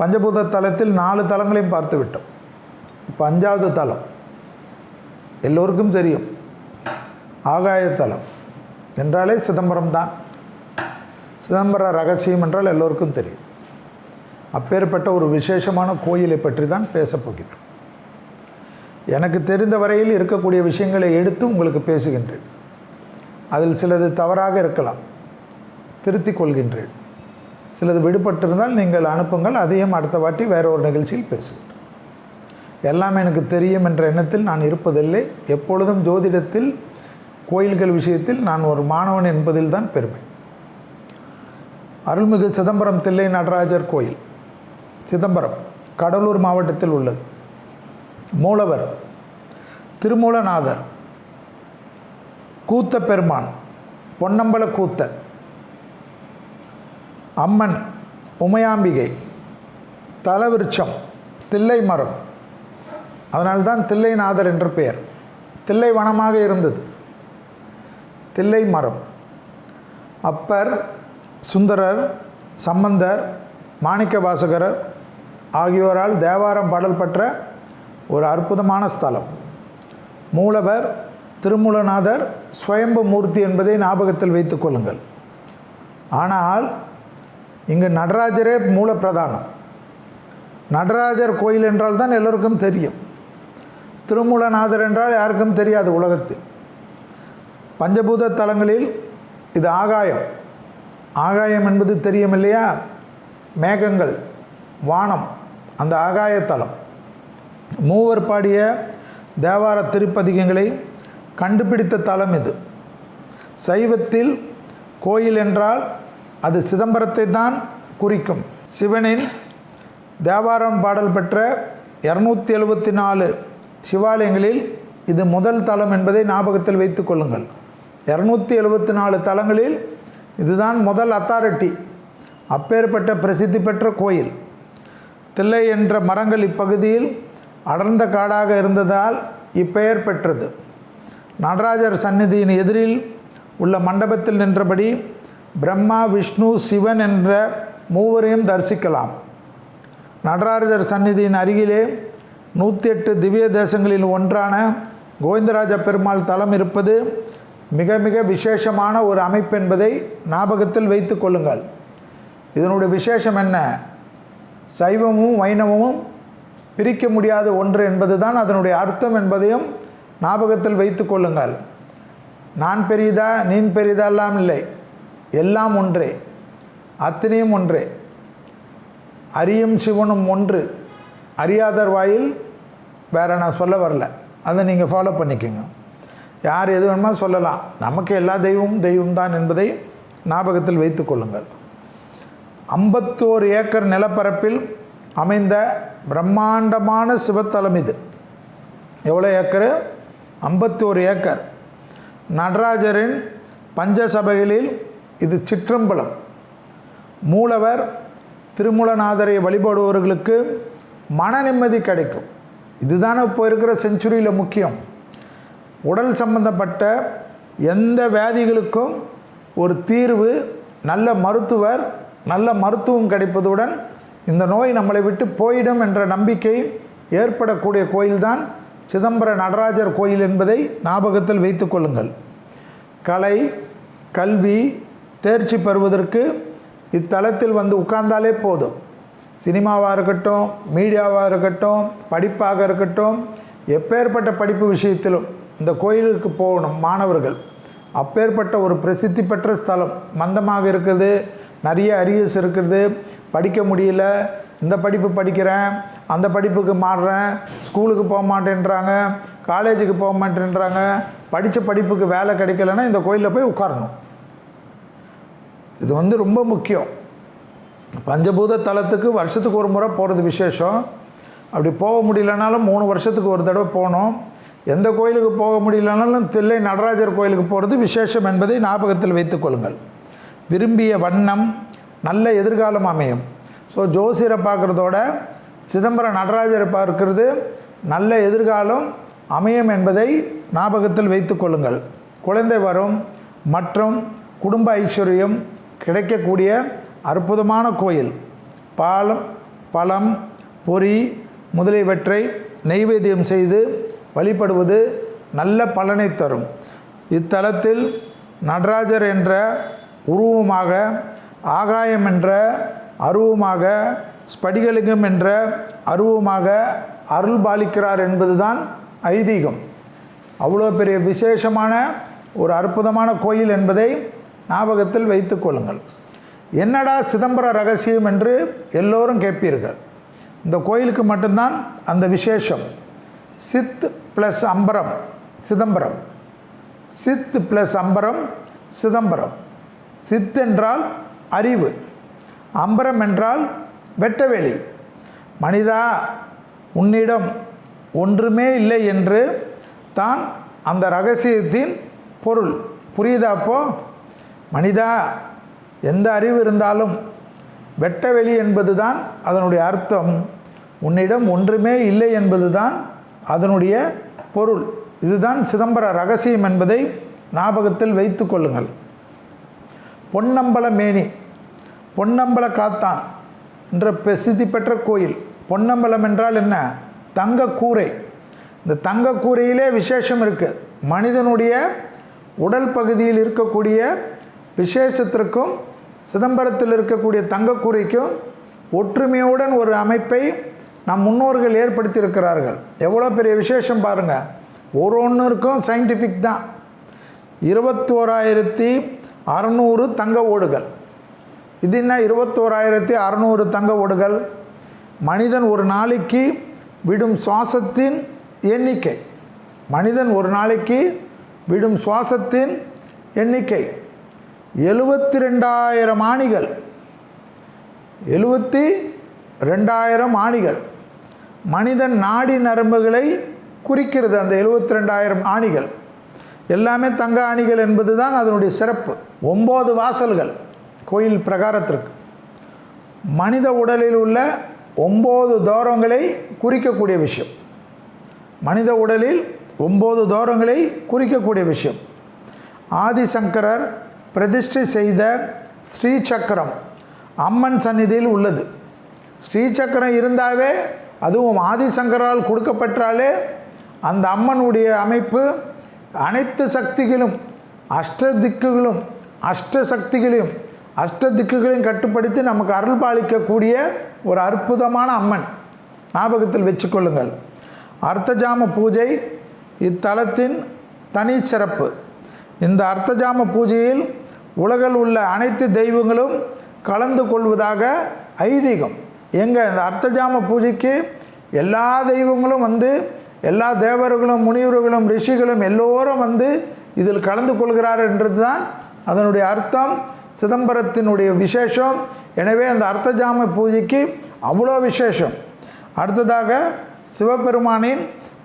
பஞ்சபூத தலத்தில் 4 தலங்களையும் பார்த்து விட்டோம். இப்போ 5வது தலம் எல்லோருக்கும் தெரியும். ஆகாய தலம் என்றாலே சிதம்பரம் தான். சிதம்பர ரகசியம் என்றால் எல்லோருக்கும் தெரியும். அப்பேற்பட்ட ஒரு விசேஷமான கோயிலை பற்றி தான் பேசப்போகிறேன். எனக்கு தெரிந்த வரையில் இருக்கக்கூடிய விஷயங்களை எடுத்து உங்களுக்கு பேசுகின்றேன். அதில் சிலது தவறாக இருக்கலாம், திருத்திக் கொள்கின்றேன். சிலது விடுபட்டிருந்தால் நீங்கள் அனுப்புங்கள், அதையும் அடுத்த வாட்டி வேற ஒரு நிகழ்ச்சியில் பேசுகின்றேன். எல்லாம் எனக்கு தெரியும் என்ற எண்ணத்தில் நான் இருப்பதில்லை. எப்பொழுதும் ஜோதிடத்தில், கோயில்கள் விஷயத்தில் நான் ஒரு மாணவன் என்பதில் தான் பெருமை. அருள்மிகு சிதம்பரம் தில்லை நடராஜர் கோயில், சிதம்பரம், கடலூர் மாவட்டத்தில் உள்ளது. மூலவர் திருமூலநாதர், கூத்த பெருமான் பொன்னம்பல கூத்தன், அம்மன் உமையாம்பிகை, தலவிருட்சம் தில்லை மரம். அதனால்தான் தில்லைநாதர் என்ற பெயர். தில்லை வனமாக இருந்தது, தில்லை மரம். அப்பர், சுந்தரர், சம்பந்தர், மாணிக்க வாசகர் ஆகியோரால் தேவாரம் பாடல் பெற்ற ஒரு அற்புதமான ஸ்தலம். மூலவர் திருமூலநாதர் ஸ்வயம்பு மூர்த்தி என்பதை ஞாபகத்தில் வைத்துக் கொள்ளுங்கள். ஆனால் இங்கு நடராஜரே மூல பிரதானம். நடராஜர் கோயில் என்றால் தான் எல்லோருக்கும் தெரியும். திருமூலநாதர் என்றால் யாருக்கும் தெரியாது உலகத்தில். பஞ்சபூத தலங்களில் இது ஆகாயம். ஆகாயம் என்பது தெரியும் இல்லையா? மேகங்கள், வானம், அந்த ஆகாயத்தலம். மூவர் பாடிய தேவார திருப்பதிகங்களை கண்டுபிடித்த தலம் இது. சைவத்தில் கோயில் என்றால் அது சிதம்பரத்தை தான் குறிக்கும். சிவனின் தேவாரம் பாடல் பெற்ற 274 சிவாலயங்களில் இது முதல் தலம் என்பதை ஞாபகத்தில் வைத்துக் கொள்ளுங்கள். 274 தலங்களில் இதுதான் முதல் அத்தாரிட்டி. அப்பேற்பட்ட பிரசித்தி பெற்ற கோயில். தில்லை என்ற மரங்கள் இப்பகுதியில் அடர்ந்த காடாக இருந்ததால் இப்பெயர் பெற்றது. நடராஜர் சந்நிதியின் எதிரில் உள்ள மண்டபத்தில் நின்றபடி பிரம்மா, விஷ்ணு, சிவன் என்ற மூவரையும் தரிசிக்கலாம். நடராஜர் சந்நிதியின் அருகிலே 108 திவ்ய தேசங்களில் ஒன்றான கோவிந்தராஜ பெருமாள் தலம் இருப்பது மிக மிக விசேஷமான ஒரு அமைப்பு என்பதை ஞாபகத்தில் வைத்து கொள்ளுங்கள். இதனுடைய விசேஷம் என்ன? சைவமும் வைணவமும் பிரிக்க முடியாத ஒன்று என்பது தான் அதனுடைய அர்த்தம் என்பதையும் ஞாபகத்தில் வைத்து கொள்ளுங்கள். நான் பெரியதா நீ பெரியதா எல்லாம் இல்லை, எல்லாம் ஒன்றே, அத்தனையும் ஒன்றே. அறியும் சிவனும் ஒன்று, அறியாதர் வாயில் வேறு நான் சொல்ல வரல. அதை நீங்கள் ஃபாலோ பண்ணிக்கோங்க. யார் எது வேணுமோ சொல்லலாம், நமக்கு எல்லா தெய்வமும் தெய்வம் தான் என்பதை ஞாபகத்தில் வைத்து கொள்ளுங்கள். 51 ஏக்கர் நிலப்பரப்பில் அமைந்த பிரம்மாண்டமான சிவத்தலம் இது. எவ்வளோ ஏக்கரு? 51 ஏக்கர். நடராஜரின் பஞ்சசபைகளில் இது சிற்றம்பலம். மூலவர் திருமூலநாதரை வழிபடுபவர்களுக்கு மன நிம்மதி கிடைக்கும். இதுதானே இப்போ இருக்கிற செஞ்சுரியில் முக்கியம். உடல் சம்பந்தப்பட்ட எந்த வியாதிகளுக்கும் ஒரு தீர்வு, நல்ல மருத்துவர், நல்ல மருத்துவம் கிடைப்பதுடன் இந்த நோய் நம்மளை விட்டு போயிடும் என்ற நம்பிக்கை ஏற்படக்கூடிய கோயில்தான் சிதம்பர நடராஜர் கோயில் என்பதை ஞாபகத்தில் வைத்து கொள்ளுங்கள். கலை, கல்வி தேர்ச்சி பெறுவதற்கு இத்தலத்தில் வந்து உட்கார்ந்தாலே போதும். சினிமாவாக இருக்கட்டும், மீடியாவாக இருக்கட்டும், படிப்பாக இருக்கட்டும், எப்பேற்பட்ட படிப்பு விஷயத்திலும் இந்த கோயிலுக்கு போகணும் மாணவர்கள். அப்பேற்பட்ட ஒரு பிரசித்தி பெற்ற ஸ்தலம். மந்தமாக இருக்குது, நிறைய அரியர்ஸ் இருக்குது, படிக்க முடியல, இந்த படிப்பு படிக்கிறேன், அந்த படிப்புக்கு மாறுறேன், ஸ்கூலுக்கு போக மாட்டேன்றாங்க, காலேஜுக்கு போக மாட்டேன்றாங்க, படித்த படிப்புக்கு வேலை கிடைக்கலன்னா இந்த கோயிலில் போய் உட்காரணும். இது ரொம்ப முக்கியம். பஞ்சபூத தலத்துக்கு வருஷத்துக்கு ஒரு முறை போகிறது விசேஷம். அப்படி போக முடியலனாலும் 3 வருஷத்துக்கு ஒரு தடவை போகணும். எந்த கோயிலுக்கு போக முடியலனாலும் தில்லை நடராஜர் கோயிலுக்கு போகிறது விசேஷம் என்பதை ஞாபகத்தில் வைத்துக் கொள்ளுங்கள். விரும்பிய வண்ணம், நல்ல எதிர்காலம் அமையும். ஸோ ஜோசியரை பார்க்குறதோட சிதம்பரம் நடராஜரை பார்க்கிறது நல்ல எதிர்காலம் அமையும் என்பதை ஞாபகத்தில் வைத்து கொள்ளுங்கள். குழந்தை வரும் மற்றும் குடும்ப ஐஸ்வர்யம் கிடைக்கக்கூடிய அற்புதமான கோயில். பழம், பொரி முதலியவற்றை நெய்வேத்தியம் செய்து வழிபடுவது நல்ல பலனை தரும். இத்தலத்தில் நடராஜர் என்ற உருவமாக, ஆகாயம் என்ற அருவமாக, ஸ்படிகலிங்கம் என்ற அருவமாக அருள் பாலிக்கிறார் என்பதுதான் ஐதீகம். அவ்வளோ பெரிய விசேஷமான ஒரு அற்புதமான கோயில் என்பதை ஞாபகத்தில் வைத்து கொள்ளுங்கள். என்னடா சிதம்பர ரகசியம் என்று எல்லோரும் கேட்பீர்கள். இந்த கோயிலுக்கு மட்டும்தான் அந்த விசேஷம். சித் ப்ளஸ் அம்பரம் சிதம்பரம், சித் ப்ளஸ் அம்பரம் சிதம்பரம். சித் என்றால் அறிவு, அம்பரம் என்றால் வெட்டவெளி. மனிதா, உன்னிடம் ஒன்றுமே இல்லை என்று தான் அந்த ரகசியத்தின் பொருள். புரியுதா? அப்போ மனிதா, எந்த அறிவு இருந்தாலும் வெட்டவெளி என்பது தான் அதனுடைய அர்த்தம். உன்னிடம் ஒன்றுமே இல்லை என்பது தான் அதனுடைய பொருள். இதுதான் சிதம்பர ரகசியம் என்பதை ஞாபகத்தில் வைத்து கொள்ளுங்கள். பொன்னம்பல மேனி, பொன்னம்பல காத்தான் என்ற பிரசித்தி பெற்ற கோயில். பொன்னம்பலம் என்றால் என்ன? தங்கக்கூரை. இந்த தங்கக்கூரையிலே விசேஷம் இருக்குது. மனிதனுடைய உடல் பகுதியில் இருக்கக்கூடிய விசேஷத்திற்கும் சிதம்பரத்தில் இருக்கக்கூடிய தங்கக்கூரைக்கும் ஒற்றுமையுடன் ஒரு அமைப்பை நம் முன்னோர்கள் ஏற்படுத்தியிருக்கிறார்கள். எவ்வளோ பெரிய விசேஷம் பாருங்கள். ஒரு ஒன்றுக்கும் சயின்டிஃபிக் தான். 21,600 தங்க ஓடுகள். இது என்ன 21,600 தங்க ஓடுகள்? மனிதன் ஒரு நாளைக்கு விடும் சுவாசத்தின் எண்ணிக்கை. மனிதன் ஒரு நாளைக்கு விடும் சுவாசத்தின் எண்ணிக்கை 72,000 ஆணிகள். 72,000 ஆணிகள் மனிதன் நாடி நரம்புகளை குறிக்கிறது. அந்த 72,000 ஆணிகள் எல்லாமே தங்க ஆணிகள் என்பது தான் அதனுடைய சிறப்பு. 9 வாசல்கள் கோயில் பிரகாரத்திற்கு. மனித உடலில் உள்ள 9 தோரங்களை குறிக்கக்கூடிய விஷயம். மனித உடலில் 9 தோரங்களை குறிக்கக்கூடிய விஷயம். ஆதிசங்கரர் பிரதிஷ்டை செய்த ஸ்ரீசக்கரம் அம்மன் சந்நிதியில் உள்ளது. ஸ்ரீசக்கரம் இருந்தாவே, அதுவும் ஆதிசங்கரால் கொடுக்கப்பட்டாலே, அந்த அம்மனுடைய அமைப்பு அனைத்து சக்திகளும், அஷ்ட திக்குகளையும் கட்டுப்படுத்தி நமக்கு அருள் பாலிக்கக்கூடிய ஒரு அற்புதமான அம்மன். ஞாபகத்தில் வச்சுக்கொள்ளுங்கள். அர்த்தஜாம பூஜை இத்தலத்தின் தனி சிறப்பு. இந்த அர்த்தஜாம பூஜையில் உலகில் உள்ள அனைத்து தெய்வங்களும் கலந்து கொள்வதாக ஐதீகம். இந்த அர்த்தஜாம பூஜைக்கு எல்லா தெய்வங்களும் வந்து, எல்லா தேவர்களும், முனிவர்களும், ரிஷிகளும் எல்லோரும் வந்து இதில் கலந்து கொள்கிறார் என்றது தான் அதனுடைய அர்த்தம். சிதம்பரத்தினுடைய விசேஷம். எனவே அந்த அர்த்தஜாம பூஜைக்கு அவ்வளோ விசேஷம். அடுத்ததாக சிவபெருமானின்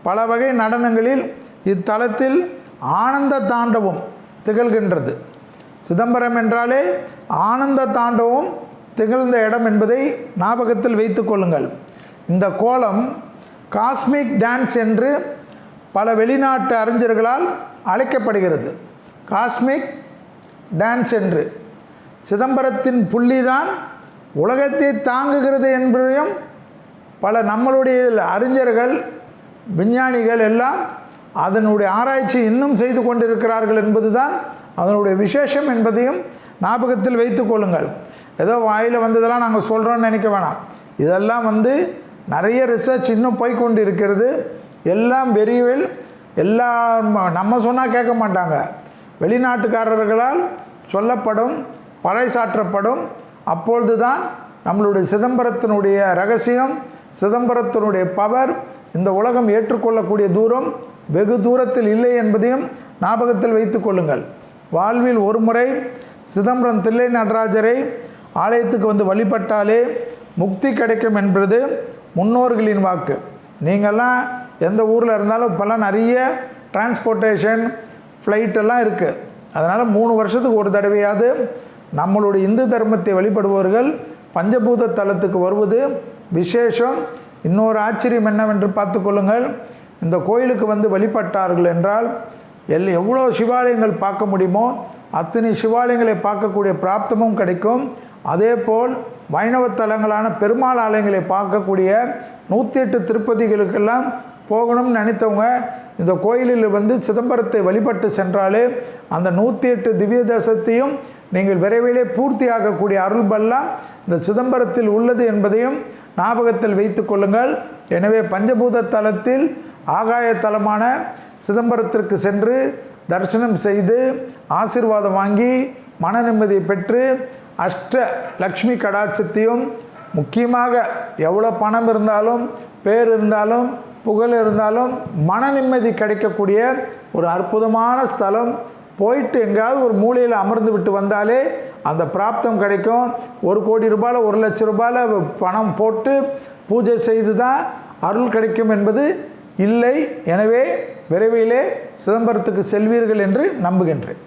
பல வகை நடனங்களில் இத்தலத்தில் ஆனந்த தாண்டவம் திகழ்கின்றது. சிதம்பரம் என்றாலே ஆனந்த தாண்டவம் திகழ்ந்த இடம் என்பதை ஞாபகத்தில் வைத்து கொள்ளுங்கள். இந்த கோலம் காஸ்மிக் டான்ஸ் என்று பல வெளிநாட்டு அறிஞர்களால் அழைக்கப்படுகிறது. காஸ்மிக் டான்ஸ் என்று. சிதம்பரத்தின் புள்ளிதான் உலகத்தை தாங்குகிறது என்பதையும் பல நம்மளுடைய அறிஞர்கள், விஞ்ஞானிகள் எல்லாம் அதனுடைய ஆராய்ச்சி இன்னும் செய்து கொண்டிருக்கிறார்கள் என்பது தான் அதனுடைய விசேஷம் என்பதையும் ஞாபகத்தில் வைத்து கொள்ளுங்கள். ஏதோ வாயில் வந்ததெல்லாம் நாங்கள் சொல்கிறோன்னு நினைக்க வேணாம். இதெல்லாம் வந்து நிறைய ரிசர்ச் இன்னும் போய்கொண்டு இருக்கிறது. எல்லாம் வெறிவில், எல்லாம் நம்ம சொன்னால் கேட்க மாட்டாங்க. வெளிநாட்டுக்காரர்களால் சொல்லப்படும், பறைசாற்றப்படும். அப்பொழுது தான் நம்மளுடைய சிதம்பரத்தினுடைய ரகசியம், சிதம்பரத்தினுடைய பவர் இந்த உலகம் ஏற்றுக்கொள்ளக்கூடிய தூரம் வெகு தூரத்தில் இல்லை என்பதையும் ஞாபகத்தில் வைத்து கொள்ளுங்கள். வாழ்வில் ஒரு முறை சிதம்பரம் தில்லை நடராஜரை ஆலயத்துக்கு வந்து வழிபட்டாலே முக்தி கிடைக்கும் என்பது முன்னோர்களின் வாக்கு. நீங்கள்லாம் எந்த ஊரில் இருந்தாலும் இப்போல்லாம் நிறைய டிரான்ஸ்போர்ட்டேஷன், ஃப்ளைட்டெல்லாம் இருக்குது. அதனால் 3 வருஷத்துக்கு ஒரு தடவையாவது நம்மளுடைய இந்து தர்மத்தை வழிபடுபவர்கள் பஞ்சபூத தலத்துக்கு வருவது விசேஷம். இன்னொரு ஆச்சரியம் என்னவென்று பார்த்து கொள்ளுங்கள். இந்த கோயிலுக்கு வந்து வழிபட்டார்கள் என்றால் எவ்வளோ சிவாலயங்கள் பார்க்க முடியுமோ அத்தனை சிவாலயங்களை பார்க்கக்கூடிய பிராப்தமும் கிடைக்கும். அதே போல் வைணவ தலங்களான பெருமாள் ஆலயங்களை பார்க்கக்கூடிய 108 திருப்பதிகளுக்கெல்லாம் போகணும்னு நினைத்தவங்க இந்த கோயிலில் வந்து சிதம்பரத்தை வழிபட்டு சென்றாலே அந்த 108 திவ்ய தேசத்தையும் நீங்கள் விரைவிலே பூர்த்தியாகக்கூடிய அருள்பெல்லாம் இந்த சிதம்பரத்தில் உள்ளது என்பதையும் ஞாபகத்தில் வைத்து கொள்ளுங்கள். எனவே பஞ்சபூத தலத்தில் ஆகாய தலமான சிதம்பரத்திற்கு சென்று தரிசனம் செய்து ஆசீர்வாதம் வாங்கி மன நிம்மதியை பெற்று அஷ்ட லக்ஷ்மி கடாட்சத்தையும், முக்கியமாக எவ்வளோ பணம் இருந்தாலும் பேர் இருந்தாலும் புகழ் இருந்தாலும் மன நிம்மதி கிடைக்கக்கூடிய ஒரு அற்புதமான ஸ்தலம். போயிட்டு எங்கேயாவது ஒரு மூலையில் அமர்ந்து விட்டு வந்தாலே அந்த பிராப்தம் கிடைக்கும். 1 கோடி ரூபாயில் 1 லட்சம் ரூபாயில் பணம் போட்டு பூஜை செய்து தான் அருள் கிடைக்கும் என்பது இல்லை. எனவே விரைவிலே சிதம்பரத்துக்கு செல்வீர்கள் என்று நம்புகின்றேன்.